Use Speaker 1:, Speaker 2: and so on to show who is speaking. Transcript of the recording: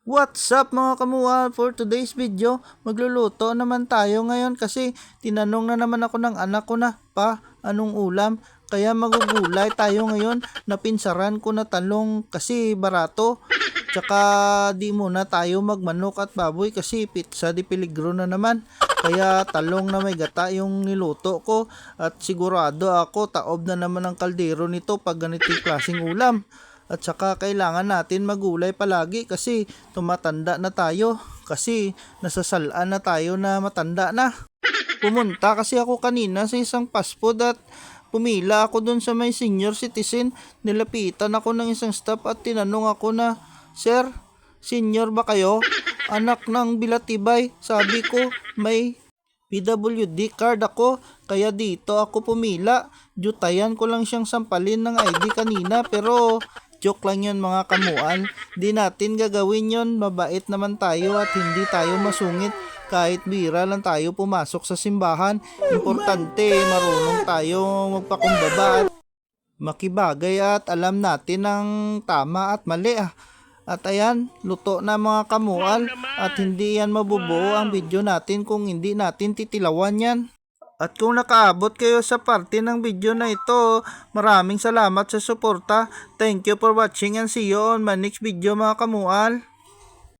Speaker 1: What's up mga kamuha? For today's video, magluluto naman tayo ngayon kasi tinanong na naman ako ng anak ko na, "Pa, anong ulam?" Kaya magugulay tayo ngayon. Napinsaran ko na talong kasi barato. Tsaka di muna tayo magmanok at baboy kasi pizza di peligro na naman. Kaya talong na may gata yung niluto ko at sigurado ako taob na naman ang kaldero nito pag ganitong klaseng ulam. At saka kailangan natin magulay palagi kasi tumatanda na tayo. Kasi nasasalaan na tayo na matanda na. Pumunta kasi ako kanina sa isang fast food at pumila ako dun sa may senior citizen. Nilapitan ako ng isang staff at tinanong ako na, "Sir, senior ba kayo? Anak ng Bilatibay." Sabi ko, "May PWD card ako, kaya dito ako pumila." Jutayan ko lang siyang sampalin ng ID kanina pero joke lang yun mga kamuan. Di natin gagawin yun, mabait naman tayo at hindi tayo masungit. Kahit bira lang tayo pumasok sa simbahan, importante marunong tayo magpakumbaba at makibagay at alam natin ang tama at mali. At ayan, luto na mga kamuan at hindi yan mabubuo ang video natin kung hindi natin titilawan yan. At kung nakaabot kayo sa parte ng video na ito, maraming salamat sa suporta. Thank you for watching and see you on my next video mga kamual.